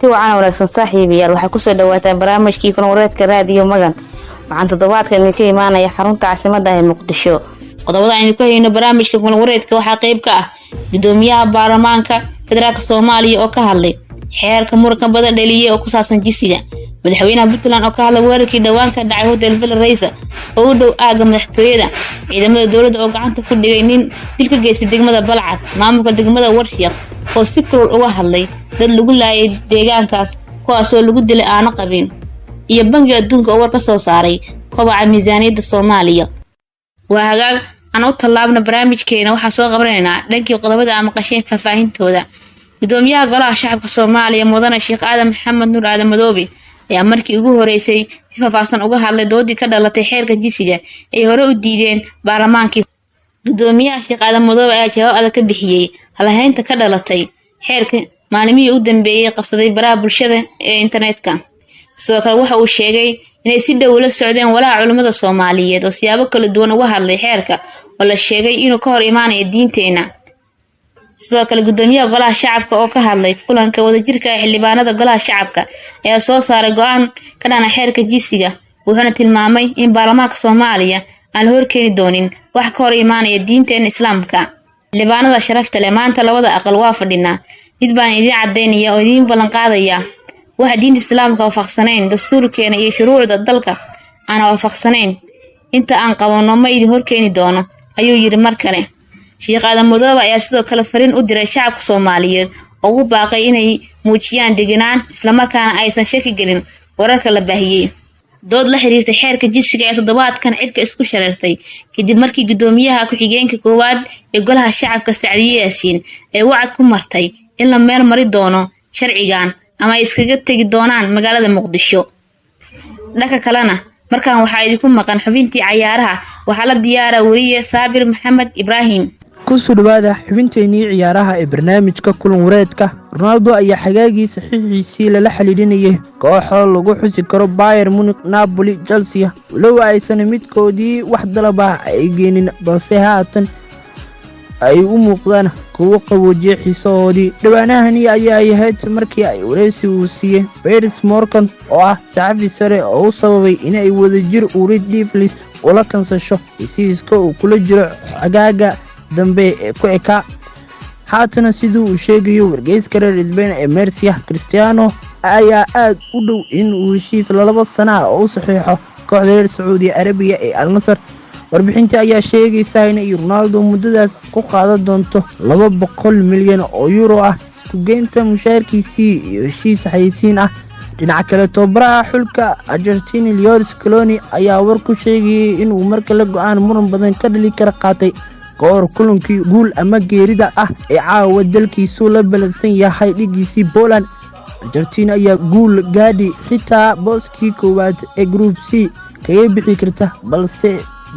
kulanti wacan wanaagsan saaxiibayaal waxaa kusoo dhawaataan barnaamijkii kulan wareedka raadiyo magan waxaan toddobaadkan idinka imaanaya xarunta caasimadda ee Muqdisho. Qodobada aynu ku hayno barnaamijka kulan wareedka waxaa qayb ka ah gudoomiyaha baarlamaanka federaalka Soomaaliya oo ka hadlay xeerka muranka badan dhaliyay oo ku saabsan jinsiga, madaxweynaha Puntland oo ka hadlay weerarkii dhawaan ka dhacay hotel Villa Raisa oo u dhow aaga madaxtooyada, ciidamada dowladda oo gacanta ku dhigay nin dil ka geystay degmada Balcad, maamulka degmada Warshiiq oo si kulul uga hadlay dad lagu laayay deegaankaas kuwaas oo lagu dilay aana qabin, iyo bangiga adduunka oo war ka soo saaray kobaca miisaaniyadda Soomaaliya. waa hagaag aan u tallaabna barnaamijkeena waxaa soo qabanaynaa dhankii qodobada ama qasheen faahfaahintooda. gudoomiyaha golaha shacabka Soomaaliya mudane Sheekh Aadan Maxamed Nuur Aadan Madoobe ayaa markii ugu horeysay si faahfaahsan uga hadlay doodii ka dhalatay xeerka jinsiga ay hore u diideen baarlamaankii. gudoomiyaha Sheekh Aadan Madoobe ayaa jawaab adag ka bixiyay halahaynta ka dhalatay xeerka maalimihii u dambeeyay qabsaday baraha bulshada ee internetka. sidoo kale waxa uu sheegay inay si dhow la socdeen walaaca culimada Soomaaliyeed oo siyaabo kala duwan uga hadlay xeerka oo la sheegay inuu ka hor imaanayo diinteena. sidoo kale gudoomiyaha golaha shacabka oo ka hadlay kulanka wadajirka ee xildhibaanada golaha shacabka ayaa soo saaray go'aan ka dhana xeerka jinsiga, wuxuuna tilmaamay in baarlamaanka Soomaaliya aan la horkeeni doonin wax ka hor imaanaya diinteena Islaamka. xildhibaanada sharafta leh maanta labada aqal waa fadhinaa, mid baan idin cadeynaya oo idin ballan qaadaya waxa diinta Islaamka waafaqsanayn dastuurkeena iyo shuruucda dalka aan waafaqsanayn inta aan qabano ma idin horkeeni doono, ayuu yiri mar kale. Sheekh Aadan Madoobe ayaa sidoo kale fariin u diray shacabka Soomaaliyeed oo ugu baaqay inay muujiyaan deganaan isla markaana aysan shaki gelin wararka la baahiyay. dood la xiriirtay xeerka jinsiga ee toddobaadkan cirka isku shareertay kadib markii gudoomiyaha ku-xigeenka koowaad ee golaha shacabka Sacdiye Yaasiin ay wacd ku martay in la meel mari doono sharcigan ama ay iskaga tagi doonaan magaalada Muqdisho. dhanka kalena markaan waxaa idinku maqan xubintii ciyaaraha waxaa la diyaaraa wariye Saabir Maxamed Ibraahim. kusoo dhawaada xubinteennii ciyaaraha ee barnaamijka kulan wareedka. Ronaldo ayaa xagaagii saxiixiisii lala xiriirinayay kooxo lagu xusi karo Bayern Munich, Napoli, Chelsea walow aysan midkoodii wax dalaba ay geenin, balse haatan ay u muuqdaan kuwo qaboojiyay xiisahoodii. dhawaanahani ayaa ahayd markii ay wareysi uu siiyey Piers Morgan oo ah saxafi sare oo u sababay inay wadajir Reed Devils ula kansasho heshiiska uu kula jiro xagaaga dambe ee ku eka. haatana siduu uu sheegayo wargeyska reer Spain ee Marca, Cristiano ayaa aad u dhow in uu heshiis 2 sano oo u saxiixo kooxda reer Saudi Arabia ee Al Nassr. warbixinta ayaa sheegaysa in Ronaldo muddadaas ku qaadan doonto 200 milyan oo euro ah isku geynta mushaarkiisii iyo heshiis xayeysiin ah. dhinaca kale tababaraha xulka Argentina Lionel Scaloni ayaa war ku sheegay inuu marka la go'aan muran badan ka dhali kara qaatay goor kulankii guul ama geerida ah ee caawa dalkiisu la balansan yahay dhigiisii Poland. Argentina ayaa guul gaadhi xitaa booskii koowaad ee Group C kaga bixi karta, balse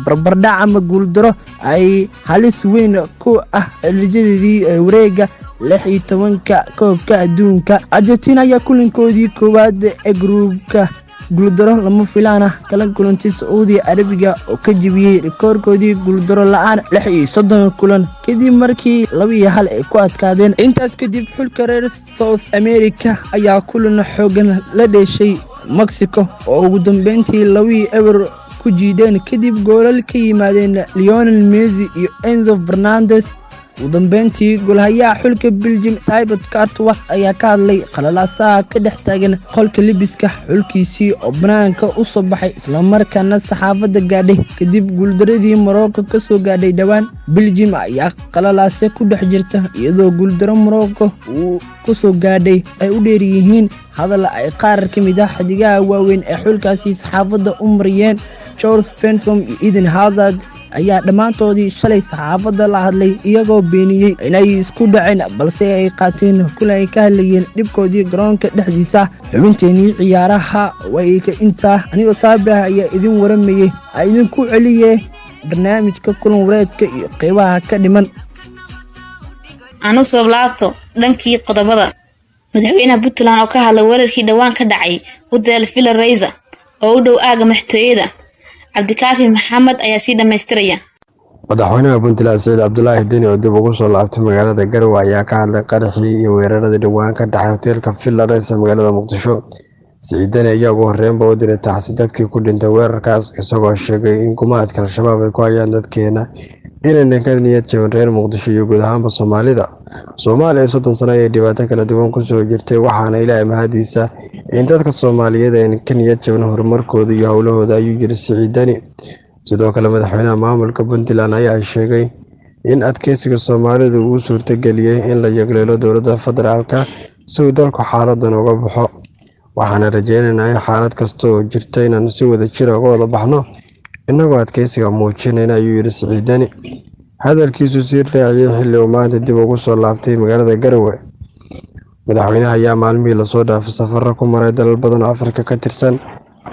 barbardhac ama guul daro ay halis weyn ku ah rajadii wareega 16 koobka adduunka. Argentina ayaa kulankoodii koowaad ee groupka guuldaro lama filaana kala kulantay Saudi Arabia oo ka jibiyay rikoorkoodii guuldaro la'aan 36 kulan kadib markii 2-1 ay ku adkaadeen. intaas kadib xulka reer South America ayaa kulan xoogan la dheeshay Mexico oo ugu dambeyntii 2-0 ku jiideen kadib goolal ka yimaadeen Lionel Messi iyo Enzo Fernandez. ugu dambeyntii goolhayaha xulka Belgium Thibaut Courtois ayaa ka hadlay qalalaasaha ka dhex taagan qolka libiska xulkiisii oo banaanka u soo baxay isla markaana saxaafadda gaadhay kadib guuldaradii Morocco ka soo gaadhay dhawaan. Belgium ayaa qalalaase ku dhex jirta iyadoo guuldaro Morocco uu ku soo gaadhay ay u dheer yihiin hadal ay qaar ka mid ah xadigaha waaweyn ee xulkaasi saxaafadda u mariyeen. George Fensom iyo Eden Hazard ayaa dhammaantoodii shalay saxaafadda la hadlay iyagoo beeniyey inay isku dhaceen, balse ay qaateen kulan ay ka hadlayeen dhibkoodii garoonka dhexdiisa. xubinteennii ciyaaraha way ka intaa, anigoo Saabir ayaa idin waramayay ay idinku celiyay barnaamijka kulan wareedka iyo qeybaha ka dhiman. aanu soo laabto dhankii qodobada. madaxweynaha Puntland oo ka hadlay weerarkii dhawaan ka dhacay hotel Villa Raisa oo u dhow aaga madaxtooyada, Cabdikaafi Maxamed ayaa sii dhameystiraya. madaxweynaha Puntland Saciid Cabdullaahi Deni oo dib ugu soo laabtay magaalada Garowe ayaa ka hadlay qaraxii iyo weeraradii dhawaan ka dhacay hoteelka Villa Reis ee magaalada Muqdisho. Saciid Deni ayaa ugu horreynba u diray tacsi dadkii ku dhintay weerarkaas, isagoo sheegay in gumaadka Al-Shabaab ay ku hayaan dadkeena inaynan ka niyad jabin reer Muqdisho iyo guud ahaanba Soomaalida. Soomaaliya 30 sano ayay dhibaato kala duwan ku soo jirtay, waxaana Ilaahay mahadiisa in dadka Soomaaliyeed ay ka niyad jabin horumarkooda iyo howlahooda, ayuu yiri Saciid Deni. Sidoo kale madaxweynaha maamulka Puntland ayaa sheegay in adkeysiga Soomaalidu uu suurtageliyay in la yagleelo dowladda federaalka si uu dalku xaaladan uga baxo. Waxaan rajaynaynaa in xaalad kasta oo jirta inaan si wada jir ah uga wada baxno inagoo adkeysiga muujinayna, ayuu yiri Saciid Deni. Hadalkiisu sii raaciyay xilli uu maanta dib ugu soo laabtay magaalada Garowe. Madaxweynaha ayaa maalmihii lasoo dhaafay safarro ku maray dalal badan oo Afrika ka tirsan.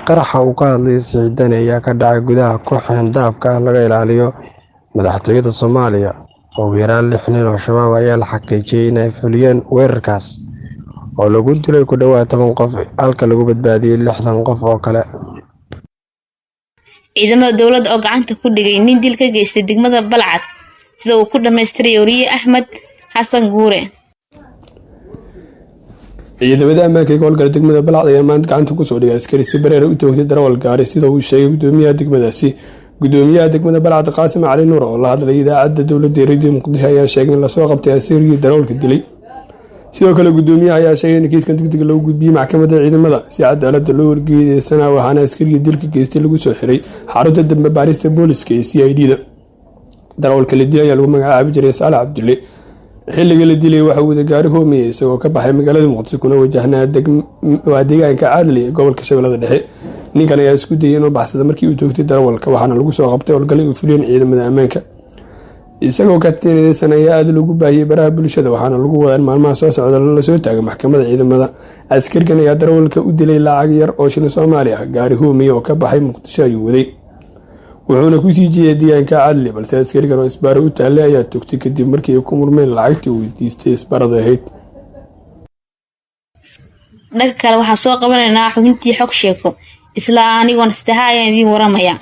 Qaraxa uu ka hadlayay Saciid Deni ayaa ka dhacay gudaha kooxdan daabka laga ilaaliyo madaxtooyada Soomaaliya. Ugu yaraan 6 nin oo shabaab ayaa la xaqiijiyay inay fuliyeen weerarkaas oo lagu dilay ku dhawaad 10 qof, halka lagu badbaadiyay 60 qof oo kale. ciidamada dowladda oo gacanta ku dhigay nin dil ka geystay degmada Balcad, sida uu ku dhameystiray Wariye Axmed Xasan Guure. ciidamada ammaanka ee gobolka degmada Balcad ayaa maanta gacanta ku soo dhigay askari si bareer u toogtay darawal gaari, sida uu sheegay gudoomiyaha degmadaasi. Gudoomiyaha degmada Balcad Qaasim Cali Nuur oo la hadlay idaacadda dowladda Radio Muqdisho ayaa sheegay in la soo qabtay askarigii darawalka dilay. sidoo kale gudoomiyaha ayaa sheegay in kiiskan degdeg lagu gudbiyay maxkamadda ciidamada si cadaalad loo wargeeyay, waxaana askarigii dilka geystay lagu soo xiray xarunta dambe baarista booliska ee CID-da. darawalka la dilay ayaa lagu magacaabi jiray Saalax Cabdulle. xilliga la dilay waxa uu gaari hoomiyay isagoo ka baxay magaalada Muqdisho kuna wajahnaa deegaanka Caadli ee gobolka Shabeellada Dhexe. ninkan ayaa isku dayay inuu baxsado markii uu toogtay darawalka, waxaana lagu soo qabtay howlgalay u fuliyeen ciidamada ammaanka. isagoo ka tirsan ayaa aad lagu baahiyay baraha bulshada, waxaana lagu wadaa in maalmaha soo socda la soo taagay maxkamadda ciidamada. askarkan ayaa darawalka u dilay lacag yar oo shilin Soomaali ah, gaari hoomiyay oo ka baxay Muqdisho ayuu waday, wuxuuna ku sii jeeday deegaanka Caadli, balse askarigan oo isbaaro u taallay ayaa toogtay kadib markii ay ku murmeen lacagtii uu weydiistay isbaarada ahayd. dhanka kale waxaan soo qabanaynaa xubintii xog sheeko, isla anigoon sadexa ayaan idiin waramaya.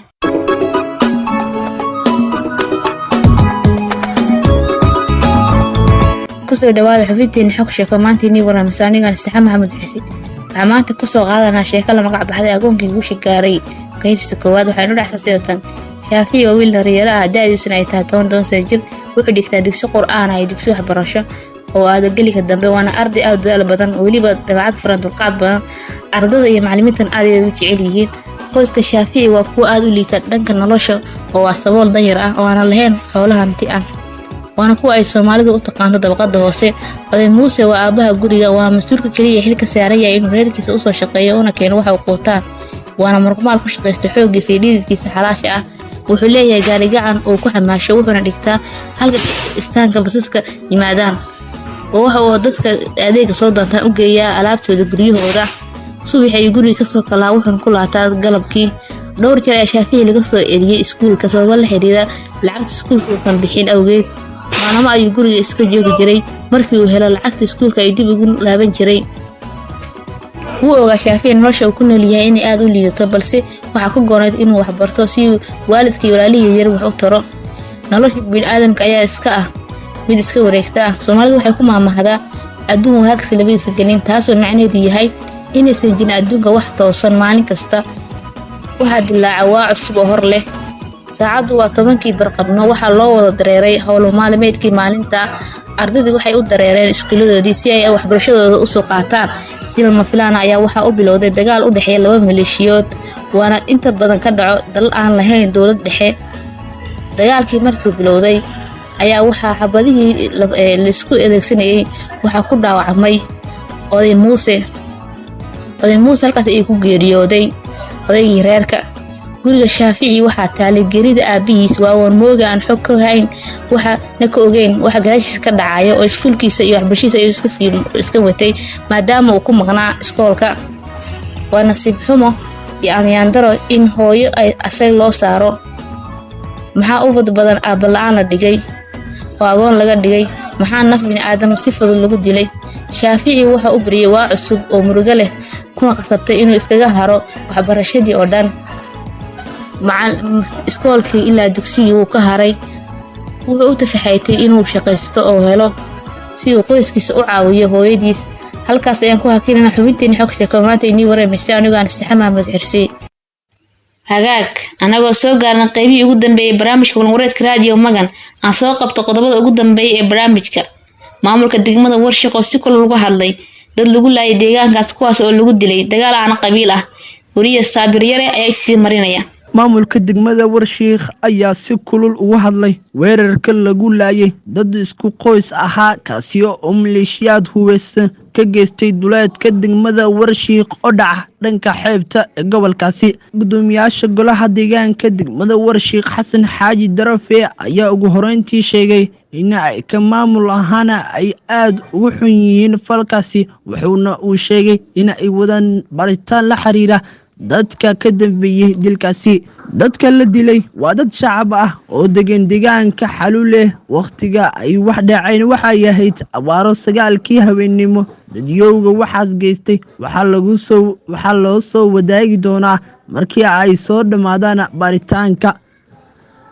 kusoo dhawaada xubinteeni xog sheeko, maanta inii waramaysa anigaan sadexa Maxamed Xisi. waxaan maanta kusoo qaadanaa sheeko la magac baxday agoonkii guusha gaaray qaybta koowaad. waxaynu dhacsaa sidatan: Shaafici oo wiil dhalinyaro ah, da'diisuna ay tahay 10 sano jir, wuxuu dhigtaa dugsi Qur'aan ah iyo dugsi waxbarasho oo aadageliga dambe. waana arday aad u dadaal badan, weliba dabeecad furan, dulqaad badan. ardada iyo macallimiintan aad ay u jecel yihiin. qoyska Shaafici waa kuwa aad u liita dhanka nolosha oo waa sabool danyar ah oo aan lahayn xoolo hanti ah, waana kuwa ay Soomaalidu u taqaano dabaqada hoose. Oday Muuse waa aabaha guriga, waa mas'uulka kaliya xilka saaran yahay inuu reerkiisa u soo shaqeeyo una keeno waxa uu quutaan, waana marqaal ku shaqeysta xooggiisa iyo dhididkiisa xalaasha ah. wuxuu leeyahay gaari gacan oo ku xamaasho, wuxuuna dhigtaa halka istaanka basaska yimaadaan oo waxa uu dadka adeega soo doontaan u geeyaa alaabtooda guryahooda. subax ay guriga ka soo kalaa, wuxuuna ku laataa galabkii. dhowr jeer ayaa Shaafici laga soo eriyay iskuulka sabab la xiriira lacagta iskuulka uu kan bixin awgeed. maalmo ayuu guriga iska joogi jiray, markii uu helo lacagta iskuulka ay dib ugu laaban jiray. wuu ogaa Shaafici nolosha uu ku nool yahay inay aad u liidato, balse waxaa ku goonayd inuu wax barto si waalidkii walaalihii yar wax u taro. nolosha bini'aadamka ayaa iska ah mid iska wareegta ah. Soomaalidu waxay ku maamahdaa adduun halkaas labadiisa gelin, taasoo macnaheedu yahay inaysan jirin adduunka wax toosan. maalin kasta waxaa dilaaca waa cusub oo hor leh. saacadu waa 10kii barqabno, waxaa loo wada dareeray howlo maalmeedkii maalinta. ardaydu waxay u dareereen iskuuladoodii si ay waxbarashadooda u soo qaataan. si lama filaan ayaa waxaa u bilowday dagaal u dhexeeya 2 maleeshiyood, waana inta badan ka dhaco dalal aan lahayn dowlad dhexe. dagaalkii markuu bilowday ayaa waxaa xabadihii la isku adeegsanayay waxaa ku dhaawacmay Oday Muuse halkaas ayuu ku geeriyooday odaygii reerka. guriga Shaafici waxaa taalay geerida aabihiis, waa mooga aan xog ka hayn, waxna ka ogeyn waxa gadaashiisa ka dhacayo oo iskuulkiisa iyo waxbarashadiisa ayuu iska watay maadaama uu ku maqnaa iskoolka. waa nasiib xumo iyo aanyaandaro in hooyo ay asay loo saaro. maxaa ubad badan aabba la'aan la dhigay oo agoon laga dhigay? maxaa naf bini'aadam si fudud lagu dilay? Shaafici waxa uu bariyay waa cusub oo murugo leh, kuna qasabtay inuu iskaga haro waxbarashadii oo dhan. iskoolkii ilaa dugsigii wuu ka haray, wuxuu u tafaxaytay inuu shaqaysto oo helo si uu qoyskiisa u caawiyo hooyadiis. halkaas ayaan ku hakinayna xubinteena xog sheeko maanta inii wareemaysa anigu aan Istaxaan Maxamed Xirsi. hagaag anagoo soo gaarna qaybihii ugu dambeeyay barnaamijka kulan wareedka raadiyo Magan aan soo qabto qodobada ugu dambeeyay ee barnaamijka. maamulka degmada Warshiq oo si kulul uga hadlay dad lagu laayay deegaankaas kuwaas oo lagu dilay dagaal aan qabiil ah. wariye Saabir Yare ayaa sii marinaya. maamulka degmada Warshiq ayaa si kulul uga hadlay weerarka lagu laayay dad isku qoys ahaa kaasi oo maleeshiyaad hubaysan ka geystay duleedka degmada Warshiq oo dhaca dhanka xeebta ee gobolkaasi. gudoomiyaasha golaha deegaanka degmada Warshiq Xasan Xaaji Darafe ayaa ugu horeyntii sheegay in ay ka maamul ahaan ay aad ugu xun yihiin falkaasi, wuxuuna uu sheegay in ay wadaan baritaan la xiriira dadka ka dambeeyay dilkaasi. dadka la dilay waa dad shacab ah oo degan deegaanka Xalule. waqtiga ay wax dhaceen waxa yahay abaaro 9kii habeenimo. dadyowga waxaas geystay waxa loo soo wadaagi doonaa markii ay soo dhamaadaan baritaanka.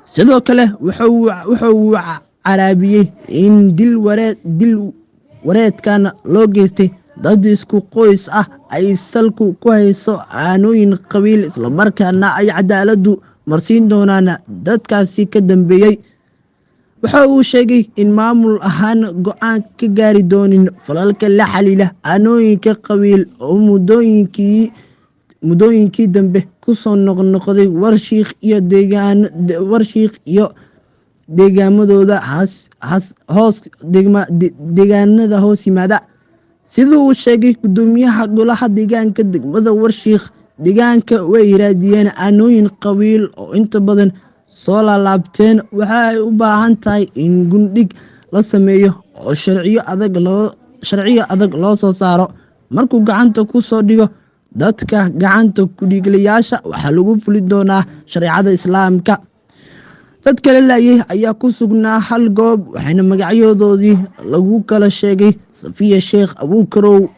sidoo kale wuxuu caraabiyay in dil wareedkan loo geystay dad isku qoys ah ay salku ku hayso aanooyin qabiil, isla markaana ay cadaaladu marsiin doonaan dadkaasi ka dambeeyay. waxa uu sheegay in maamul ahaan go'aan ka gaari doonin falalka la xaliila aanooyinka qabiil oo muddooyinkii dambe ku soo noqnoqday Warshiq iyo deegaamadooda deegaanada hoos yimaada. sidoo uu sheegay gudoomiyaha golaha deegaanka degmada Warshiq, deegaanka way raadiyeen aanooyin qabiil oo inta badan soo laabteen. waxa ay u baahan tahay in gundhig la sameeyo oo sharciyo adag loo soo saaro. markuu gacanta ku soo dhigo dadka gacanta ku dhiiglayaasha waxaa lagu fuli doonaa shariicada Islaamka. dad kale laayay ayaa ku sugnaa hal goob, waxaana magacyadoodii lagu kala sheegay Safiya Sheekh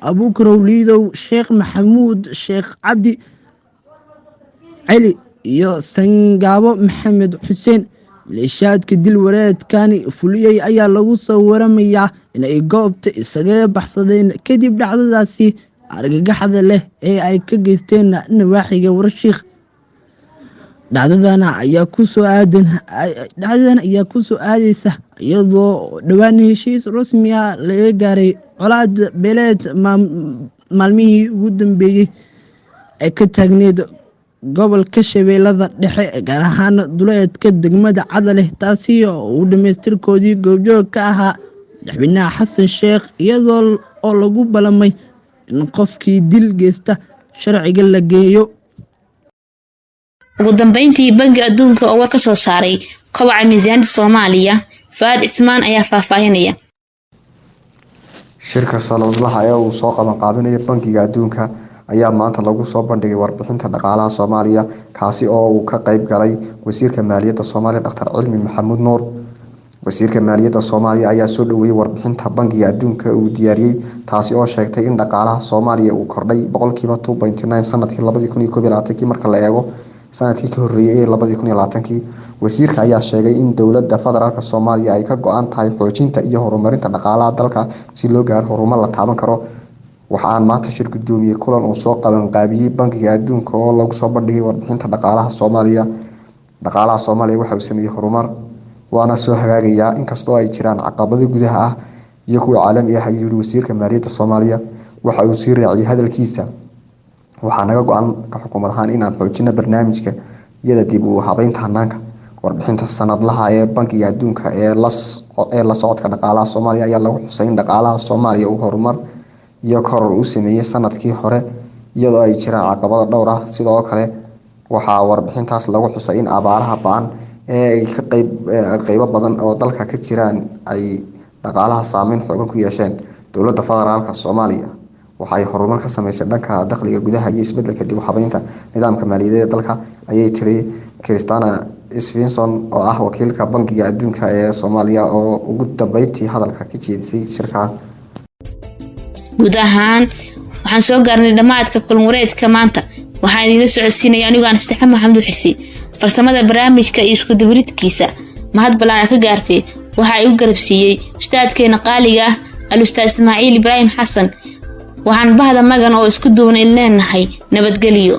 Abuukarow Liidow, Sheekh Maxamuud, Sheekh Cabdi Cali iyo Sangaabo Maxamed Xuseen. maleeshiyaadka dil wareedkani fuliyay ayaa lagu soo waramayaa inay goobta isaga baxsadeen kadib dhacdadaasi argagaxda leh ee ay ka geysteen nawaaxiga Warshiq. dhacdadan ayaa ku soo aadaysa iyadoo dhawaan heshiis rasmi ah laga gaaray colaad beeleed maalmihii ugu dambeeyay ee ka taagneed gobolka Shabeellada Dhexe, gaar ahaan duleedka degmada Cadale, taasi oo uu dhamaystirkoodii goobjoog ka ahaa madaxweynaha Xasan Sheekh, iyadoo oo lagu balamay in qofkii dil geysta sharciga la geeyo. ugu dambeyntii Bangiga Adduunka oo war ka soo saaray kobaca miisaaniyadda Soomaaliya, Faad Ismaan ayaa faahfaahinaya. shirka sanadlaha ee uu soo qabanqaabinaya Bangiga Adduunka ayaa maanta lagu soo bandhigay warbixinta dhaqaalaha Soomaaliya, kaasi oo uu ka qayb galay wasiirka maaliyadda Soomaaliya Dr. Cilmi Maxamuud Nuur. wasiirka maaliyadda Soomaaliya ayaa soo dhaweeyay warbixinta Bangiga Adduunka uu diyaariyay, taasi oo sheegtay in dhaqaalaha Soomaaliya uu kordhay 2.9% sanadkii 2021 marka la eego sanadkii ka horeeyay 2020. wasiirka ayaa sheegay in dowladda federaalka Soomaaliya ay ka go'an tahay xoojinta iyo horumarinta dhaqaalaha dalka si loo gaaro horumar la taaban karo. waxaan maanta shir gudoomiyay kulan uu soo qabanqaabiyay Bangiga Adduunka oo lagu soo bandhigay warbixinta dhaqaalaha Soomaaliya. dhaqaalaha Soomaaliya waxa uu sameeyay horumar waana soo hagaagayaa inkastoo ay jiraan caqabado gudaha ah iyo kuwa caalami ah, ayuu wasiirka maaliyadda Soomaaliya. waxa uu sii raaciyay hadalkiisa, waxaa naga go'an xukuumad ahaan inaan xoojino barnaamijka iyada dib u habeynta hanaanka. warbixinta sanadlaha ee Bangiga Adduunka ee la socodka dhaqaalaha Soomaaliya ayaa lagu xusay in dhaqaalaha Soomaaliya uu horumar iyo koror u sameeyay sanadkii hore iyadoo ay jiraan caqabado dhowr ah. sidoo kale waxaa warbixintaas lagu xusay in abaaraha ba'an ee qaybo badan oo dalka ka jiraan ay dhaqaalaha saameyn xooggan ku yeesheen. dowladda federaalka Soomaaliya waxay horumar ka sameysay dhanka dakhliga gudaha iyo isbeddelka dib u habeynta nidaamka maaliyadeed ee dalka, ayay tiri Christina Svensson oo ah wakiilka Bangiga Adduunka ee Soomaaliya oo ugu dambeyntii hadalka ka jeedisay shirka. guud ahaan waxaan soo gaarnay dhamaadka kulan wareedka maanta. waxaan idin socodsiinaya anigu aan Istaxaan Maxamed Xirsi, farsamada barnaamijka iyo isku dubridkiisa mahad balaan ka gaartay waxa ay u garabsiiyay ustaadkeena qaaliga ah al-ustaad Ismaaciil Ibraahim Xasan waxaan bahda magan oo isku duuban ileenahay nabadgeliyo.